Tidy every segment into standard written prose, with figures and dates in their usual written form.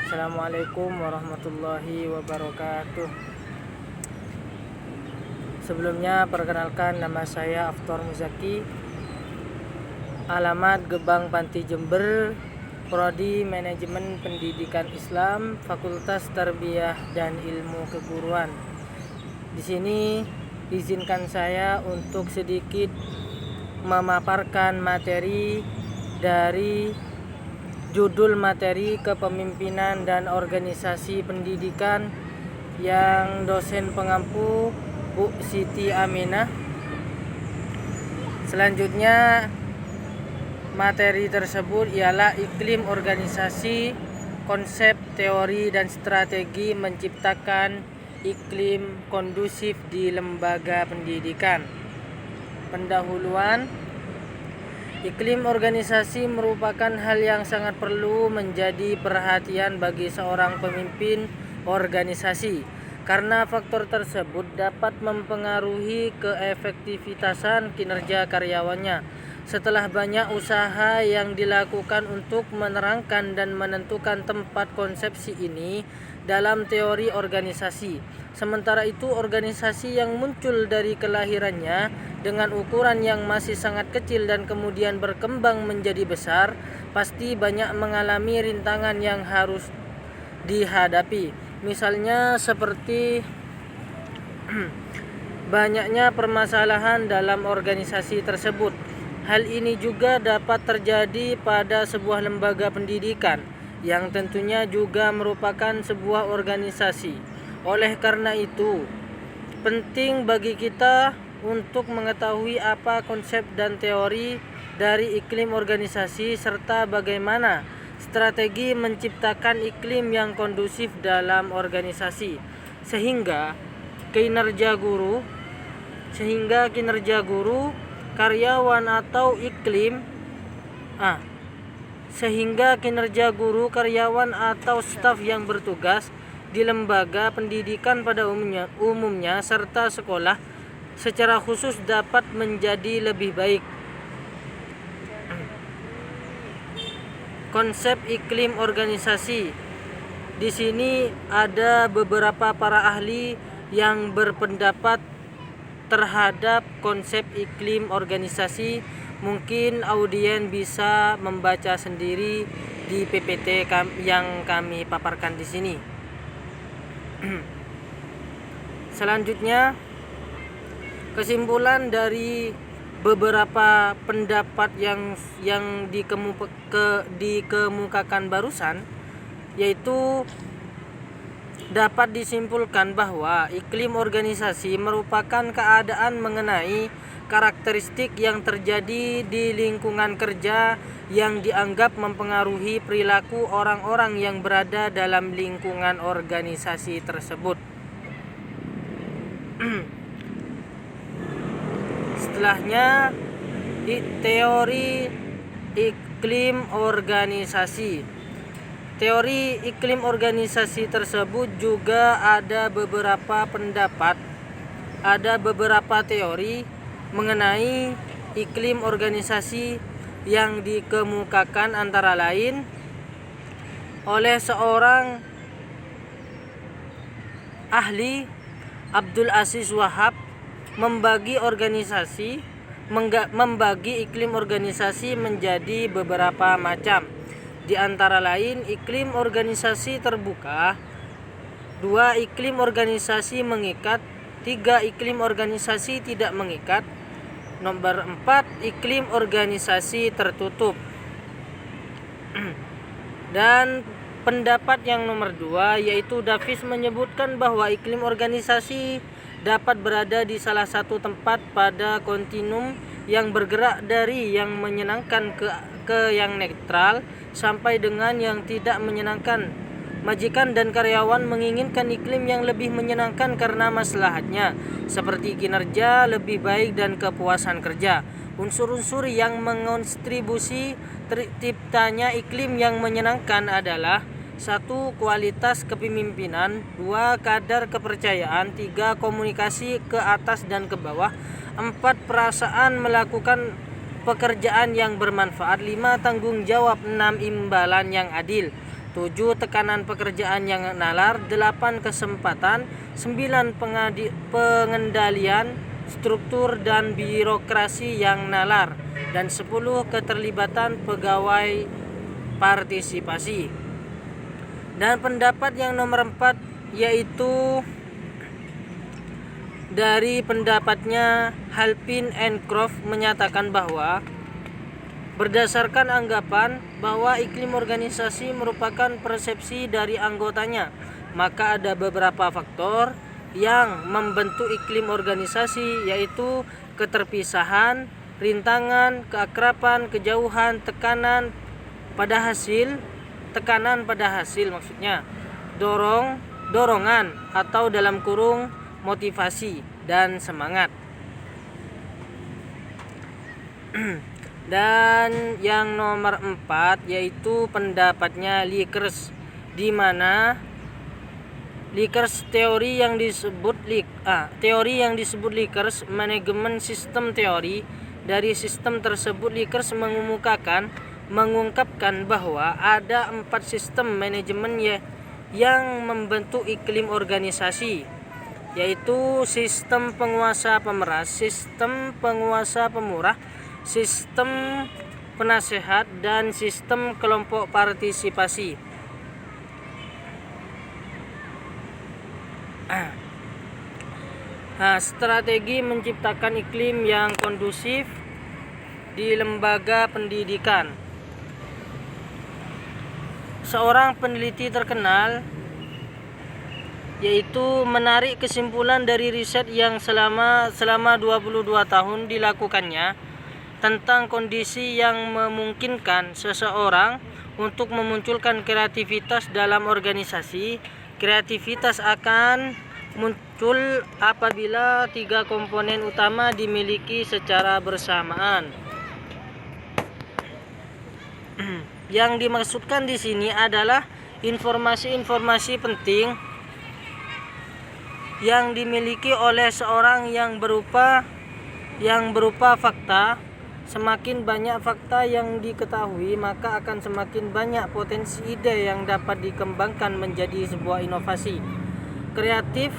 Assalamualaikum warahmatullahi wabarakatuh. Sebelumnya perkenalkan, nama saya Aftor Muzaki, alamat Gebang Panti Jember, Prodi Manajemen Pendidikan Islam, Fakultas Tarbiyah dan Ilmu Keguruan. Di sini izinkan saya untuk sedikit memaparkan materi dari judul materi kepemimpinan dan organisasi pendidikan yang dosen pengampu Bu Siti Aminah. Selanjutnya materi tersebut ialah iklim organisasi, konsep, teori, dan strategi menciptakan iklim kondusif di lembaga pendidikan. Pendahuluan, iklim organisasi merupakan hal yang sangat perlu menjadi perhatian bagi seorang pemimpin organisasi, karena faktor tersebut dapat mempengaruhi keefektivitasan kinerja karyawannya. Setelah banyak usaha yang dilakukan untuk menerangkan dan menentukan tempat konsepsi ini dalam teori organisasi, sementara itu organisasi yang muncul dari kelahirannya dengan ukuran yang masih sangat kecil dan kemudian berkembang menjadi besar, pasti banyak mengalami rintangan yang harus dihadapi. Misalnya seperti banyaknya permasalahan dalam organisasi tersebut. Hal ini juga dapat terjadi pada sebuah lembaga pendidikan yang tentunya juga merupakan sebuah organisasi. Oleh karena itu, penting bagi kita untuk mengetahui apa konsep dan teori dari iklim organisasi serta bagaimana strategi menciptakan iklim yang kondusif dalam organisasi sehingga kinerja guru, karyawan atau staf yang bertugas di lembaga pendidikan pada umumnya serta sekolah secara khusus dapat menjadi lebih baik. Konsep iklim organisasi. Di sini ada beberapa para ahli yang berpendapat terhadap konsep iklim organisasi. Mungkin audien bisa membaca sendiri di PPT yang kami paparkan di sini. Selanjutnya, kesimpulan dari beberapa pendapat yang dikemukakan barusan, yaitu dapat disimpulkan bahwa iklim organisasi merupakan keadaan mengenai karakteristik yang terjadi di lingkungan kerja yang dianggap mempengaruhi perilaku orang-orang yang berada dalam lingkungan organisasi tersebut. Setelahnya, teori iklim organisasi. Teori iklim organisasi tersebut juga ada beberapa teori mengenai iklim organisasi yang dikemukakan antara lain oleh seorang ahli, Abdul Aziz Wahab, membagi iklim organisasi menjadi beberapa macam. Di antara lain, iklim organisasi terbuka, 2 iklim organisasi mengikat, 3 iklim organisasi tidak mengikat, nomor 4 iklim organisasi tertutup. Dan pendapat yang nomor 2 yaitu Davis menyebutkan bahwa iklim organisasi dapat berada di salah satu tempat pada kontinum yang bergerak dari yang menyenangkan ke yang netral sampai dengan yang tidak menyenangkan. Majikan dan karyawan menginginkan iklim yang lebih menyenangkan karena maslahatnya, seperti kinerja lebih baik dan kepuasan kerja. Unsur-unsur yang mengontribusi terciptanya iklim yang menyenangkan adalah 1. Kualitas kepemimpinan, 2. Kadar kepercayaan, 3. Komunikasi ke atas dan ke bawah, 4. Perasaan melakukan pekerjaan yang bermanfaat, 5. Tanggung jawab, 6. Imbalan yang adil, 7. Tekanan pekerjaan yang nalar. 8. Kesempatan. 9. Pengendalian struktur dan birokrasi yang nalar. Dan 10. Keterlibatan pegawai partisipasi. Dan pendapat yang nomor 4 yaitu dari pendapatnya Halpin and Croft menyatakan bahwa berdasarkan anggapan bahwa iklim organisasi merupakan persepsi dari anggotanya, maka ada beberapa faktor yang membentuk iklim organisasi, yaitu keterpisahan, rintangan, keakraban, kejauhan, tekanan pada hasil maksudnya, dorongan atau dalam kurung motivasi dan semangat. Dan yang nomor 4 yaitu pendapatnya Likers, di mana Likers teori yang disebut Likers manajemen sistem teori. Dari sistem tersebut Likers mengungkapkan bahwa ada 4 sistem manajemen yang membentuk iklim organisasi, yaitu sistem penguasa pemeras, sistem penguasa pemurah, sistem penasehat, dan sistem kelompok partisipasi. Strategi menciptakan iklim yang kondusif di lembaga pendidikan. Seorang peneliti terkenal yaitu menarik kesimpulan dari riset yang selama 22 tahun dilakukannya tentang kondisi yang memungkinkan seseorang untuk memunculkan kreativitas dalam organisasi. Kreativitas akan muncul apabila 3 komponen utama dimiliki secara bersamaan. Yang dimaksudkan di sini adalah informasi-informasi penting yang dimiliki oleh seorang yang berupa fakta. Semakin banyak fakta yang diketahui, maka akan semakin banyak potensi ide yang dapat dikembangkan menjadi sebuah inovasi. Creative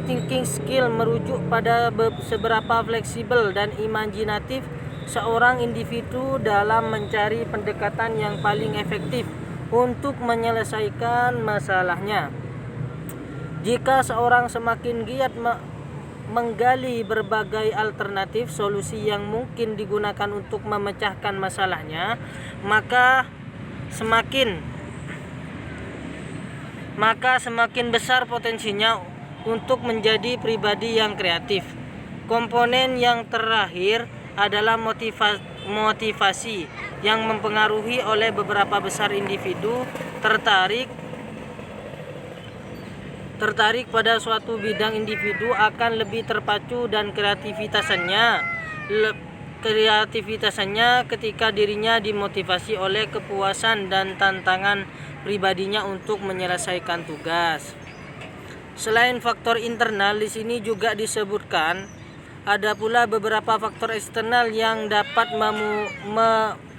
thinking skill merujuk pada seberapa fleksibel dan imajinatif seorang individu dalam mencari pendekatan yang paling efektif untuk menyelesaikan masalahnya. Jika seorang semakin giat menggali berbagai alternatif solusi yang mungkin digunakan untuk memecahkan masalahnya, maka semakin besar potensinya untuk menjadi pribadi yang kreatif. Komponen yang terakhir adalah motivasi yang mempengaruhi oleh beberapa besar individu tertarik pada suatu bidang. Individu akan lebih terpacu dan kreativitasannya ketika dirinya dimotivasi oleh kepuasan dan tantangan pribadinya untuk menyelesaikan tugas. Selain faktor internal, di sini juga disebutkan ada pula beberapa faktor eksternal yang dapat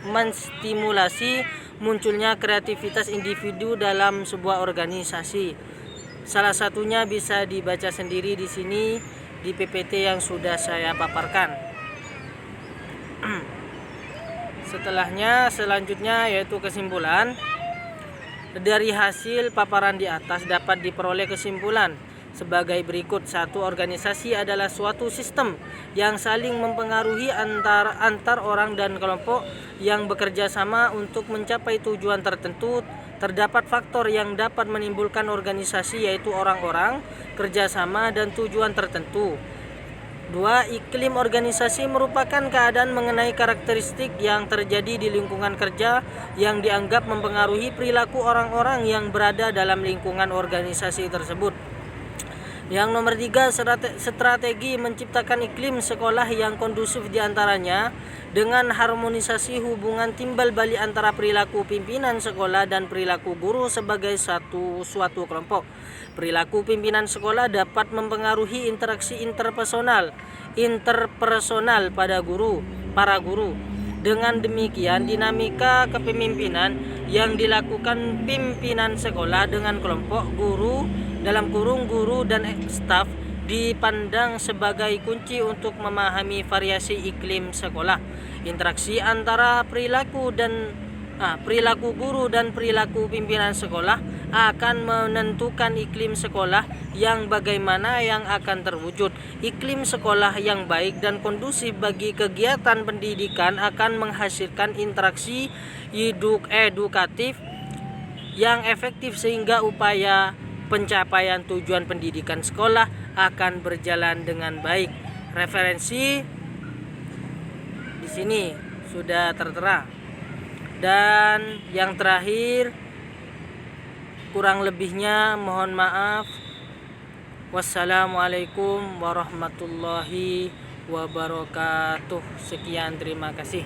menstimulasi munculnya kreativitas individu dalam sebuah organisasi. Salah satunya bisa dibaca sendiri di sini di PPT yang sudah saya paparkan. Selanjutnya yaitu kesimpulan. Dari hasil paparan di atas dapat diperoleh kesimpulan sebagai berikut. 1. Organisasi adalah suatu sistem yang saling mempengaruhi antar orang dan kelompok yang bekerja sama untuk mencapai tujuan tertentu. Terdapat faktor yang dapat menimbulkan organisasi, yaitu orang-orang, kerjasama, dan tujuan tertentu. 2. Iklim organisasi merupakan keadaan mengenai karakteristik yang terjadi di lingkungan kerja yang dianggap mempengaruhi perilaku orang-orang yang berada dalam lingkungan organisasi tersebut. Yang nomor 3, strategi menciptakan iklim sekolah yang kondusif diantaranya dengan harmonisasi hubungan timbal balik antara perilaku pimpinan sekolah dan perilaku guru sebagai suatu kelompok. Perilaku pimpinan sekolah dapat mempengaruhi interaksi interpersonal para guru. Dengan demikian, dinamika kepemimpinan yang dilakukan pimpinan sekolah dengan kelompok guru dalam kurung guru dan staf dipandang sebagai kunci untuk memahami variasi iklim sekolah. Interaksi antara perilaku guru dan perilaku pimpinan sekolah akan menentukan iklim sekolah yang bagaimana yang akan terwujud. Iklim sekolah yang baik dan kondusif bagi kegiatan pendidikan akan menghasilkan interaksi edukatif yang efektif sehingga upaya pencapaian tujuan pendidikan sekolah akan berjalan dengan baik. Referensi di sini sudah tertera. Dan yang terakhir, kurang lebihnya mohon maaf. Wassalamualaikum warahmatullahi wabarakatuh. Sekian, terima kasih.